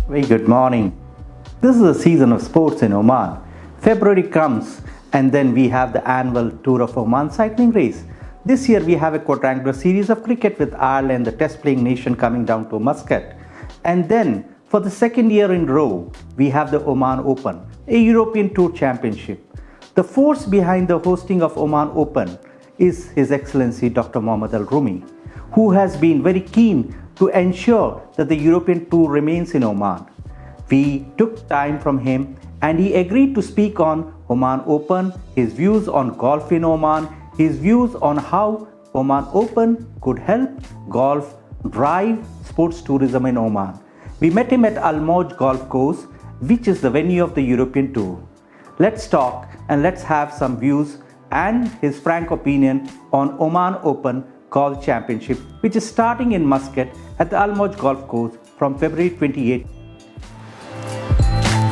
Very good morning. This is the season of sports in Oman. February comes and then we have the annual Tour of Oman cycling race. This year we have a quadrangular series of cricket with Ireland, the test playing nation, coming down to Muscat. And then for the second year in a row, we have the Oman Open, a European Tour Championship. The force behind the hosting of Oman Open is His Excellency Dr. Oman Rumhi, who has been very keen to ensure that the European Tour remains in Oman. We took time from him and he agreed to speak on Oman Open, his views on golf in Oman, his views on how Oman Open could help golf drive sports tourism in Oman. We met him at Al Moj Golf Course, which is the venue of the European Tour. Let's talk and let's have some views and his frank opinion on Oman Open Golf Championship, which is starting in Muscat at the Al Moj Golf Course from February 28.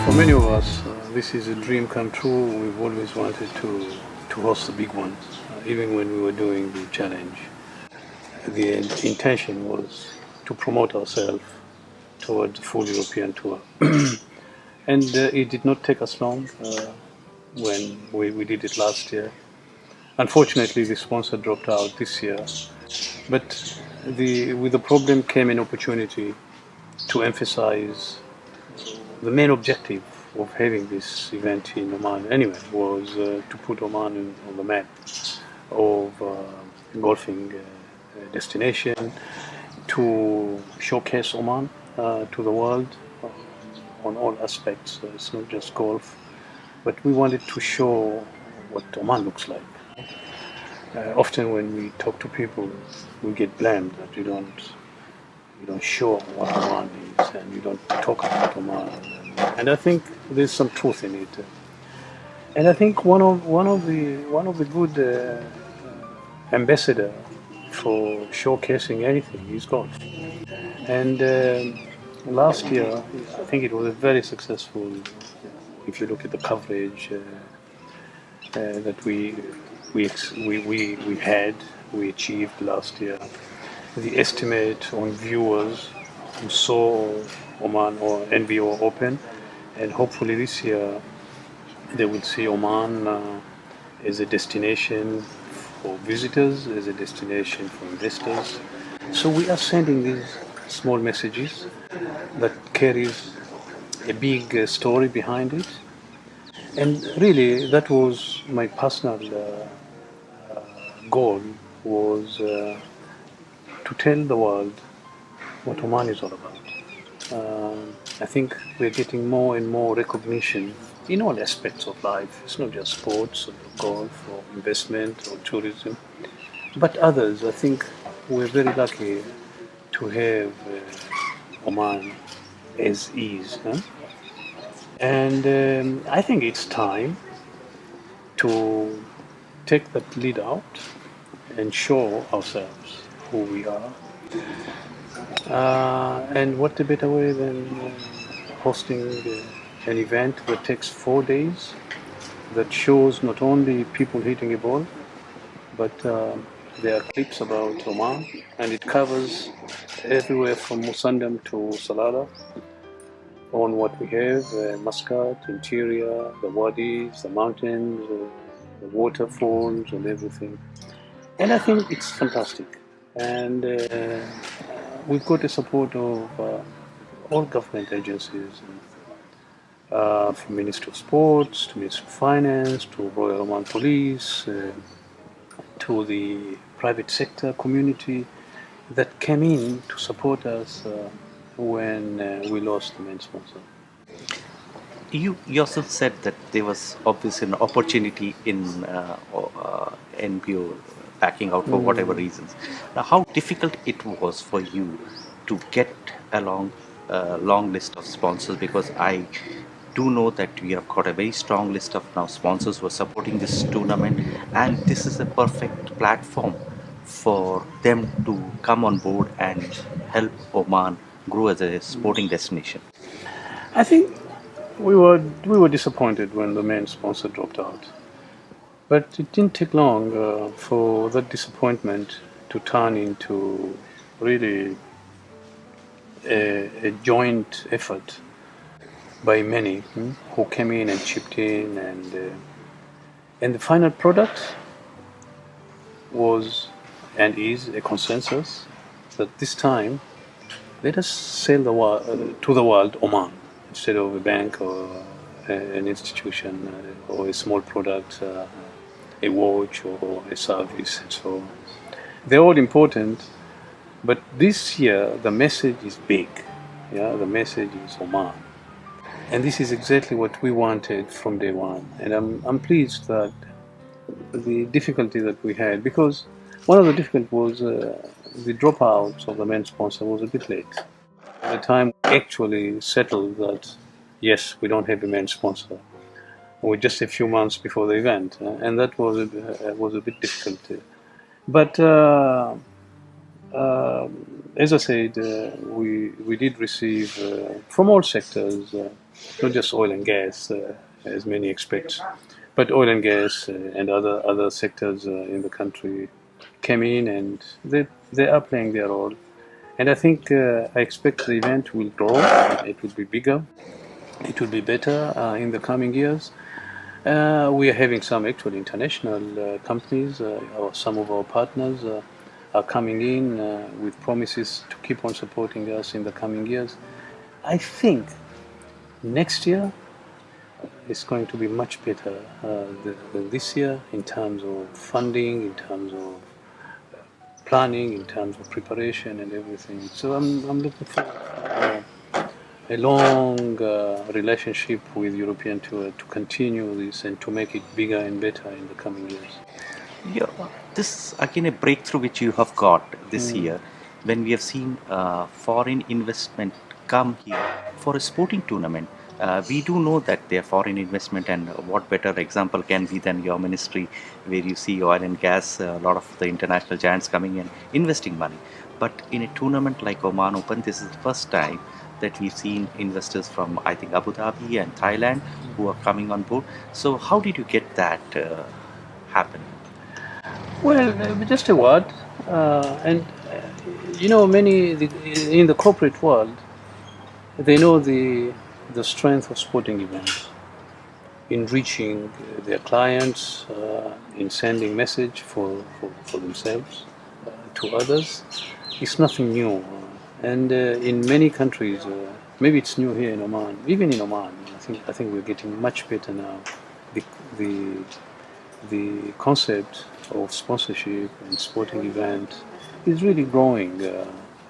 For many of us, this is a dream come true. We've always wanted to host a big one, even when we were doing the challenge. The intention was to promote ourselves towards the full European tour. And it did not take us long when we did it last year. Unfortunately, the sponsor dropped out this year, but with the problem came an opportunity to emphasize the main objective of having this event in Oman anyway was to put Oman on the map of golfing destination, to showcase Oman to the world on all aspects. It's not just golf, but we wanted to show what Oman looks like. Often when we talk to people, we get blamed that you don't show what Oman is and you don't talk about Oman. And I think there's some truth in it. And I think one of the good ambassador for showcasing anything is golf. And last year, I think it was a very successful. If you look at the coverage that we achieved last year, the estimate on viewers who saw Oman or NBO Open, and hopefully this year they will see Oman as a destination for visitors, as a destination for investors. So we are sending these small messages that carries a big story behind it. And really, that was my personal goal, was to tell the world what Oman is all about. I think we're getting more and more recognition in all aspects of life. It's not just sports or golf or investment or tourism, but others. I think we're very lucky to have Oman as is. Huh? And I think it's time to take that lead out and show ourselves who we are. And what a better way than hosting an event that takes 4 days, that shows not only people hitting a ball, but there are clips about Oman, and it covers everywhere from Musandam to Salala on what we have, Muscat, interior, the wadis, the mountains, the waterfalls and everything. And I think it's fantastic. And we've got the support of all government agencies, from Ministry of Sports, to Ministry of Finance, to Royal Oman Police, to the private sector community that came in to support us when we lost the main sponsor. You yourself said that there was obviously an opportunity in NPO backing out for whatever reasons. Now, how difficult it was for you to get along a long list of sponsors, because I do know that we have got a very strong list of now sponsors who are supporting this tournament, and this is a perfect platform for them to come on board and help Oman grow as a sporting destination. I think we were disappointed when the main sponsor dropped out, but it didn't take long for that disappointment to turn into really a joint effort by many who came in and chipped in, and the final product was and is a consensus that this time let us sell to the world Oman instead of a bank or an institution or a small product, a watch or a service and so on. They're all important, but this year the message is big. Yeah, the message is Oman. And this is exactly what we wanted from day one. And I'm pleased that the difficulty that we had, because one of the difficulties was the dropout of the main sponsor was a bit late. By the time we actually settled that, yes, we don't have a main sponsor, or just a few months before the event, and that was a bit difficult. But as I said, we did receive from all sectors, not just oil and gas, as many expect, but oil and gas and other sectors in the country came in, and they are playing their role. And I think I expect the event will grow. It will be bigger. It will be better in the coming years. We are having some actually international companies, or some of our partners are coming in with promises to keep on supporting us in the coming years. I think next year is going to be much better than this year in terms of funding, in terms of planning, in terms of preparation and everything. So I'm looking forward a long relationship with European Tour to continue this and to make it bigger and better in the coming years. Yeah, this is again a breakthrough which you have got this year, when we have seen foreign investment come here for a sporting tournament. We do know that they are foreign investment, and what better example can be than your ministry, where you see oil and gas, a lot of the international giants coming in, investing money. But in a tournament like Oman Open, this is the first time that we've seen investors from, I think, Abu Dhabi and Thailand who are coming on board. So how did you get that happen? Well, just a word, and many in the corporate world, they know the strength of sporting events in reaching their clients, in sending message for themselves to others. It's nothing new, and in many countries, maybe it's new here in Oman. Even in Oman, I think we're getting much better now. The concept of sponsorship and sporting event is really growing,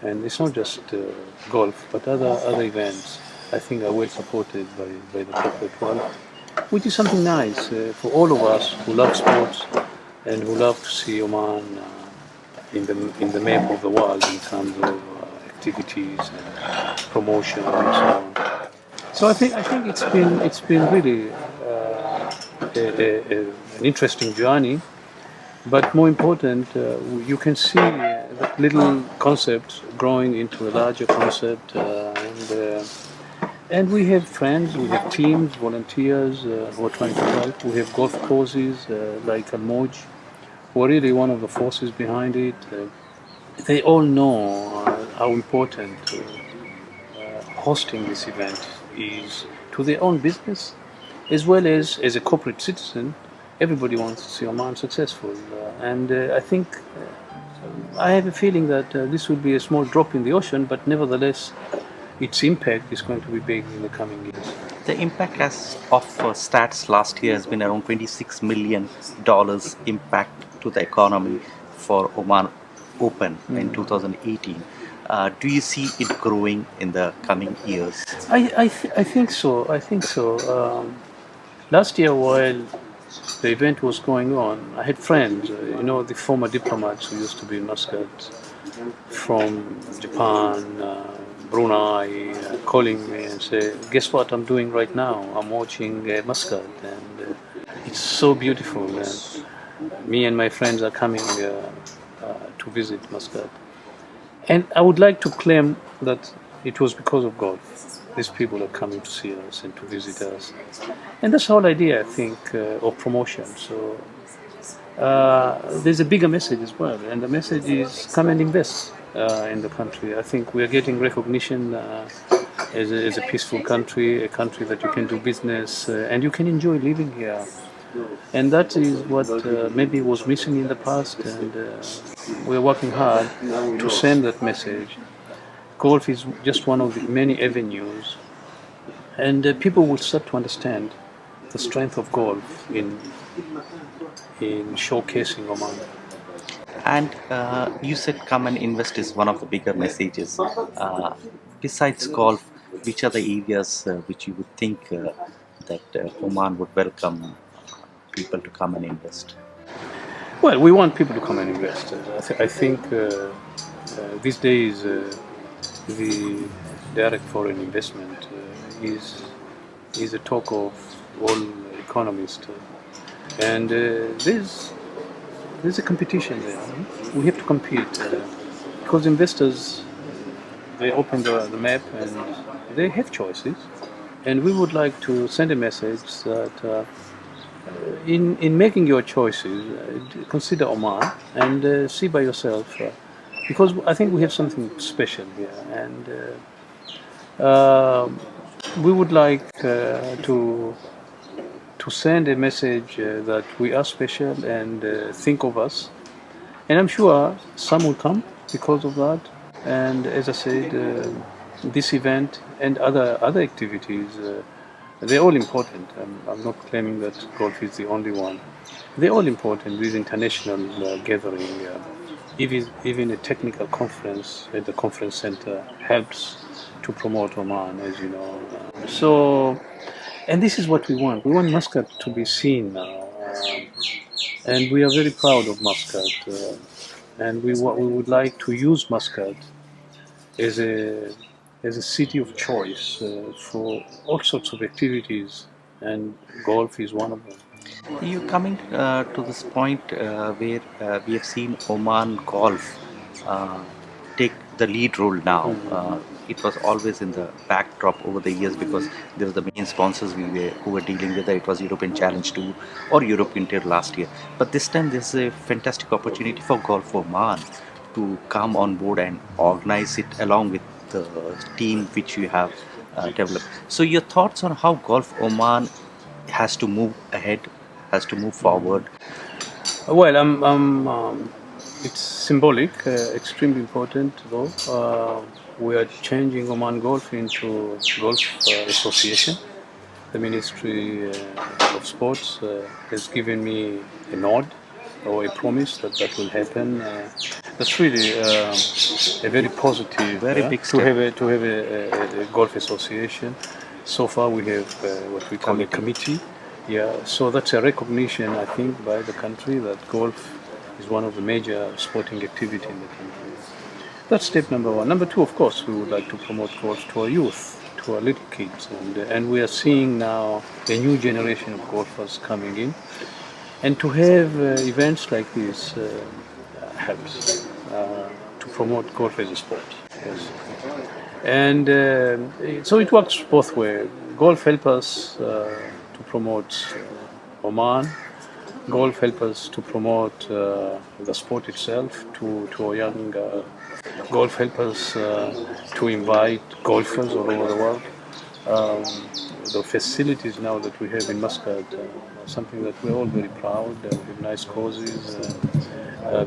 and it's not just golf, but other events. I think are well supported by the corporate world, which is something nice for all of us who love sports and who love to see Oman in the map of the world in terms of activities and promotion and so on. So I think it's been really an interesting journey, but more important, you can see that little concept growing into a larger concept, and we have friends, we have teams, volunteers who are trying to help. We have golf courses like Al Moj, who are really one of the forces behind it. They all know how important hosting this event is to their own business, as well as a corporate citizen. Everybody wants to see Oman successful, and I think I have a feeling that this will be a small drop in the ocean, but nevertheless its impact is going to be big in the coming years. The impact of stats last year has been around $26 million impact to the economy for Oman Open in 2018. Do you see it growing in the coming years? I think so. I think so. Last year, while the event was going on, I had friends, the former diplomats who used to be in Muscat from Japan, Brunei, calling me and say, guess what I'm doing right now? I'm watching Muscat, and it's so beautiful. And me and my friends are coming to visit Muscat. And I would like to claim that it was because of golf. These people are coming to see us and to visit us. And that's the whole idea, I think, of promotion. So there's a bigger message as well. And the message is come and invest in the country. I think we are getting recognition as a peaceful country, a country that you can do business and you can enjoy living here. And that is what maybe was missing in the past, and we're working hard to send that message. Golf is just one of the many avenues, and people will start to understand the strength of golf in showcasing Oman. And you said come and invest is one of the bigger messages. Besides golf, which are the areas which you would think that Oman would welcome people to come and invest? Well, we want people to come and invest. I think these days the direct foreign investment is a talk of all economists, and there's a competition there. We have to compete because investors, they open the map and they have choices, and we would like to send a message that in making your choices, consider Oman and see by yourself, because I think we have something special here, and we would like to send a message that we are special and think of us. And I'm sure some will come because of that. And as I said, this event and other activities, they're all important. I'm not claiming that golf is the only one. They're all important. This international gathering, even a technical conference at the conference center helps to promote Oman, as you know. And this is what we want. We want Muscat to be seen now, and we are very proud of Muscat. And we would like to use Muscat as a city of choice for all sorts of activities, and golf is one of them. You coming to this point where we have seen Oman Golf take the lead role now. It was always in the backdrop over the years because they were the main sponsors who were dealing with it. It was European Challenge Tour or European Tour last year. But this time there's a fantastic opportunity for Golf Oman to come on board and organize it along with the team which you have developed. So your thoughts on how Golf Oman has to move ahead, has to move forward? Well, it's symbolic, extremely important though. We are changing Oman Golf into Golf Association. The Ministry of Sports has given me a nod or a promise that that will happen. That's really a very positive, Very big to step. have a golf association. So far, we have what we call a committee. Yeah, so that's a recognition, I think, by the country that golf is one of the major sporting activity in the country. That's step number one. Number two, of course, we would like to promote golf to our youth, to our little kids, and we are seeing now a new generation of golfers coming in, and to have events like this helps to promote golf as a sport. Yes. And so it works both ways. Golf helps us to promote Oman. Golf helps us to promote the sport itself to our young. Golf helps us to invite golfers all over the world. The facilities now that we have in Muscat are something that we're all very proud. We have nice courses,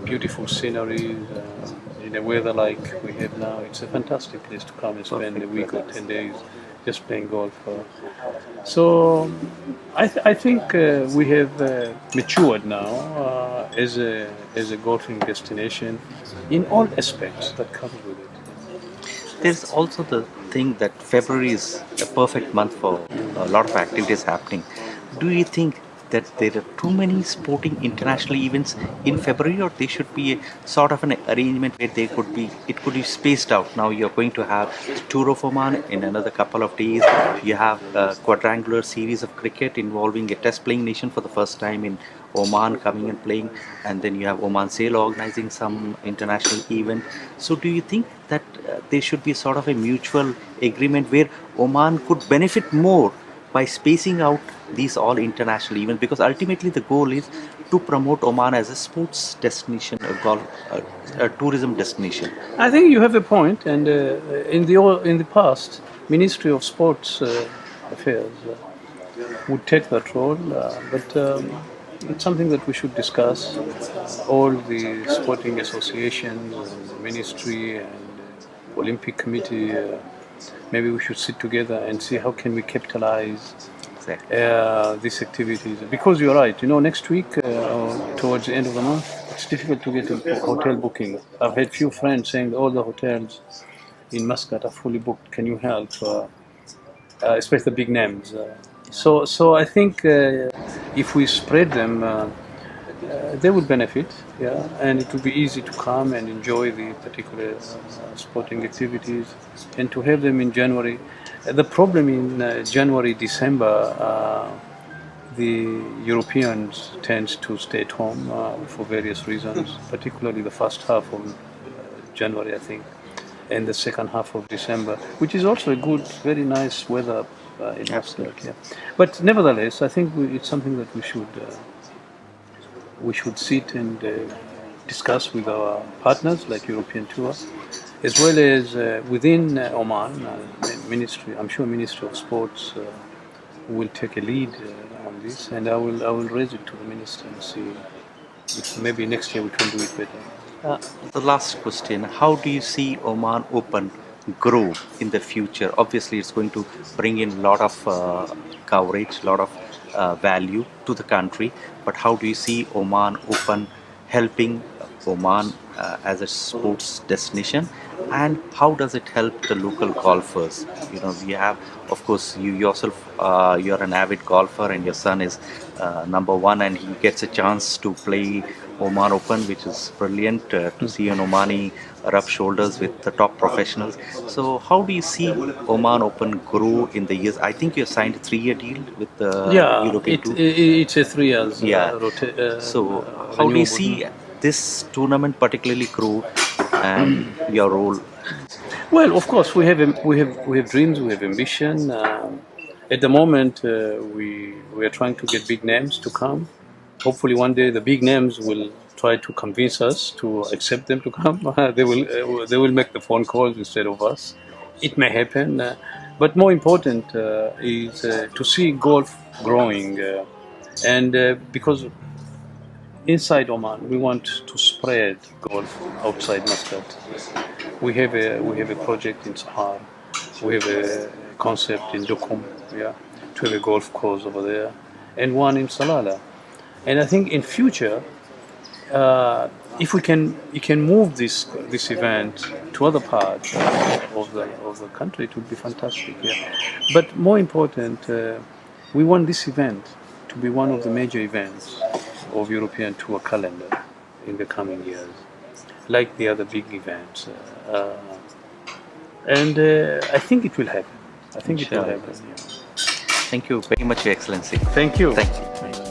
beautiful scenery. In a weather like we have now, it's a fantastic place to come and spend a week or 10 days just playing golf. So I think we have matured now as a golfing destination in all aspects that come with it. There's also the thing that February is a perfect month for a lot of activities happening. Do you think that there are too many sporting international events in February, or there should be a sort of an arrangement where it could be spaced out? Now you're going to have Tour of Oman in another couple of days. You have a quadrangular series of cricket involving a test playing nation for the first time in Oman coming and playing, and then you have Oman Sail organizing some international event. So do you think that there should be sort of a mutual agreement where Oman could benefit more by spacing out these all international events, because ultimately the goal is to promote Oman as a sports destination, a tourism destination? I think you have a point, and in the past, Ministry of Sports Affairs would take that role, but it's something that we should discuss. All the sporting associations, and ministry, and Olympic Committee. Maybe we should sit together and see how can we capitalize Exactly. these activities. Because you're right, next week, towards the end of the month, it's difficult to get a hotel booking. I've had few friends saying all the hotels in Muscat are fully booked. Can you help? Especially the big names. So I think if we spread them, they will benefit, yeah, and it will be easy to come and enjoy the particular sporting activities, and to have them in January. The problem in January, December, the Europeans tend to stay at home for various reasons, particularly the first half of January, I think, and the second half of December, which is also a good, very nice weather in Muscat. Yeah. But nevertheless, I think it's something that we should sit and discuss with our partners like European Tour, as well as within Oman, Ministry. I'm sure Ministry of Sports will take a lead on this, and I will raise it to the minister and see if maybe next year we can do it better. The last question, how do you see Oman Open grow in the future? Obviously, it's going to bring in a lot of coverage, a lot of value to the country, but how do you see Oman Open helping Oman as a sports destination, and how does it help the local golfers? We have, of course, you yourself, you're an avid golfer, and your son is number one, and he gets a chance to play Oman Open, which is brilliant to see an Omani rub shoulders with the top professionals. So how do you see Oman Open grow in the years? I think you signed a 3-year deal with the European Tour. It's a 3 years. So how do you see this tournament particularly grow, and your role? Well, of course, we have dreams, we have ambition. At the moment, we are trying to get big names to come. Hopefully, one day the big names will try to convince us to accept them to come. They will make the phone calls instead of us. It may happen, but more important is to see golf growing, and because inside Oman we want to spread golf outside Muscat. We have a project in Sahar. We have a concept in Dukum, yeah, to have a golf course over there, and one in Salala. And I think in future, if we can move this event to other parts of the country, it would be fantastic. Yeah. But more important, we want this event to be one of the major events of European Tour calendar in the coming years, like the other big events. And I think it will happen. I think it will happen. Yeah. Thank you very much, Your Excellency. Thank you. Thank you.